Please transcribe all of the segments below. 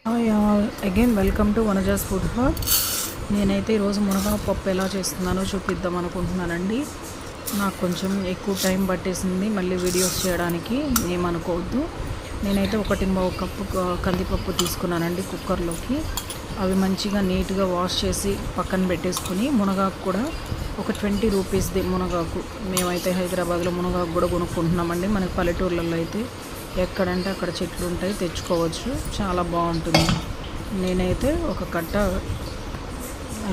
Hi all again welcome to Vanaja's food hub. నేనైతే ఈరోజు మునగాకు పప్పు ఎలా చేస్తున్నానో చూపిద్దాం అనుకుంటున్నానండి. నాకు కొంచెం ఎక్కువ టైం పట్టేసింది మళ్ళీ వీడియోస్ చేయడానికి, ఏమనుకోవద్దు. నేనైతే 1.5 కప్పు కందిపప్పు తీసుకున్నానండి కుక్కర్లోకి. అవి మంచిగా నీట్గా వాష్ చేసి పక్కన పెట్టేసుకుని, మునగాకు కూడా ఒక 20 రూపీస్ది మునగాకు. మేమైతే హైదరాబాద్లో మునగాకు కూడా కొనుక్కుంటున్నామండి. మనకి పల్లెటూర్లలో అయితే ఎక్కడంటే అక్కడ చెట్లు ఉంటాయి, తెచ్చుకోవచ్చు, చాలా బాగుంటుంది. నేనైతే ఒక కట్ట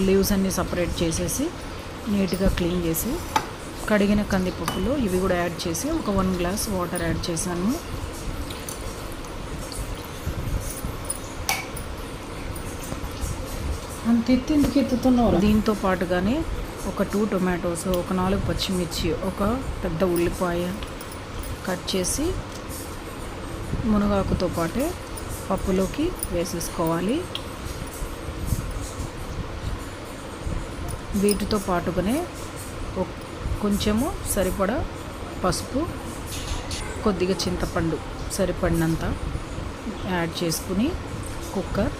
లీవ్స్ అన్నీ సపరేట్ చేసేసి నీట్గా క్లీన్ చేసి కడిగిన కందిపప్పులో ఇవి కూడా యాడ్ చేసి ఒక 1 గ్లాస్ వాటర్ యాడ్ చేశాను. అంత ఎత్తిందుకు ఎత్తుతున్నారు. దీంతో పాటుగానే ఒక 2 టొమాటోస్, ఒక 4 పచ్చిమిర్చి, ఒక పెద్ద ఉల్లిపాయ కట్ చేసి మునగాకుతో పాటే పప్పులోకి వేసేసుకోవాలి. వీటితో పాటుగానే కొంచెము సరిపడా పసుపు, కొద్దిగా చింతపండు సరిపడినంత యాడ్ చేసుకుని కుక్కర్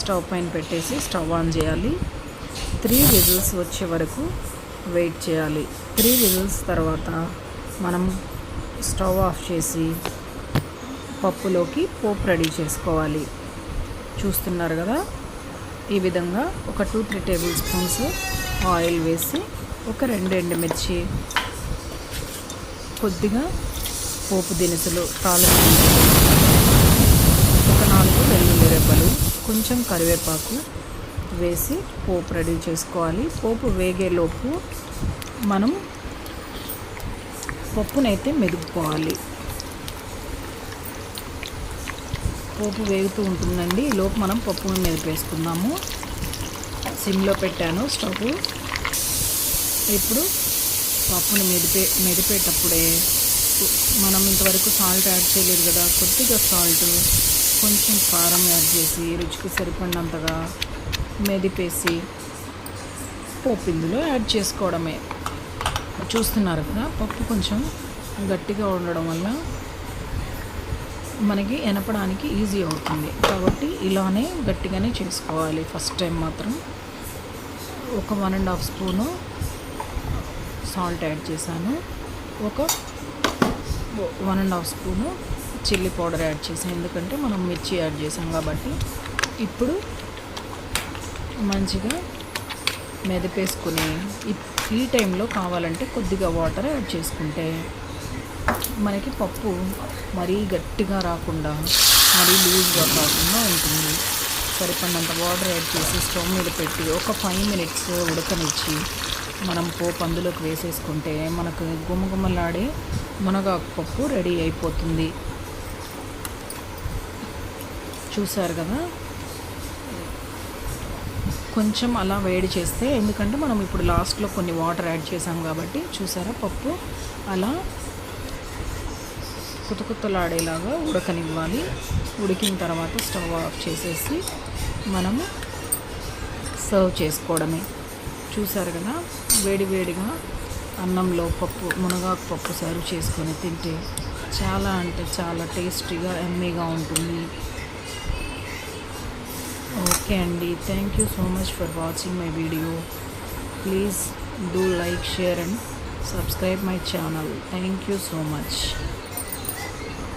స్టవ్ పైన పెట్టేసి స్టవ్ ఆన్ చేయాలి. 3 విజిల్స్ వచ్చే వరకు వెయిట్ చేయాలి. 3 విజిల్స్ తర్వాత మనం స్టవ్ ఆఫ్ చేసి పప్పులోకి పోపు రెడీ చేసుకోవాలి. చూస్తున్నారు కదా, ఈ విధంగా ఒక 2-3 టేబుల్ స్పూన్స్ ఆయిల్ వేసి ఒక 2 ఎండుమిర్చి, కొద్దిగా పోపు దినుసులు, తాలింపు, ఒక 4 వెల్లుల్లి రెబ్బలు, కొంచెం కరివేపాకు వేసి పోపు రెడీ చేసుకోవాలి. పోపు వేగేలోపు మనం పప్పునైతే మెదుపుకోవాలి. పోపు వేగుతూ ఉంటుందండి, ఈలోపు మనం పప్పును మెదిపేసుకుందాము. సిమ్లో పెట్టాను స్టవ్. ఇప్పుడు పప్పును మెదిపేటప్పుడే మనం ఇంతవరకు సాల్ట్ యాడ్ చేయలేదు కదా, కొద్దిగా సాల్ట్, కొంచెం కారం యాడ్ చేసి రుచికి సరిపడినంతగా మెదిపేసి పోపు ఇందులో యాడ్ చేసుకోవడమే. చూస్తున్నారు కదా, పప్పు కొంచెం గట్టిగా ఉండడం వల్ల మనకి ఎనపడానికి ఈజీ అవుతుంది. కాబట్టి ఇలానే గట్టిగానే చేసుకోవాలి. ఫస్ట్ టైం మాత్రం ఒక 1.5 స్పూను సాల్ట్ యాడ్ చేశాను, ఒక 1.5 స్పూను చిల్లీ పౌడర్ యాడ్ చేశాను, ఎందుకంటే మనం మిర్చి యాడ్ చేసాం కాబట్టి. ఇప్పుడు మంచిగా మెదిపేసుకుని ఈ టైంలో కావాలంటే కొద్దిగా వాటర్ యాడ్ చేసుకుంటే మనకి పప్పు మరీ గట్టిగా రాకుండా, మరీ లూజ్గా కాకుండా ఉంటుంది. సరిపడినంత వాటర్ యాడ్ చేసి స్టవ్ మీద పెట్టి ఒక 5 మినిట్స్ ఉడకనిచ్చి మనం పోపు అందులోకి వేసేసుకుంటే మనకు గుమగుమలాడే మునగాకు పప్పు రెడీ అయిపోతుంది. చూసారు కదా, కొంచెం అలా వేడి చేస్తే, ఎందుకంటే మనం ఇప్పుడు లాస్ట్లో కొన్ని వాటర్ యాడ్ చేసాం కాబట్టి. చూసారా, పప్పు అలా కుతకుతలాడేలాగా ఉడకనివ్వాలి. ఉడికిన తర్వాత స్టవ్ ఆఫ్ చేసేసి మనము సర్వ్ చేసుకోవడమే. చూసారు కదా, వేడివేడిగా అన్నంలో మునగాకు పప్పు సర్వ్ చేసుకొని తింటే చాలా అంటే చాలా టేస్టీగా, ఎమ్మీగా ఉంటుంది. ఓకే అండి, thank you so much for watching my video. Please do like, share and subscribe my channel. Thank you so much.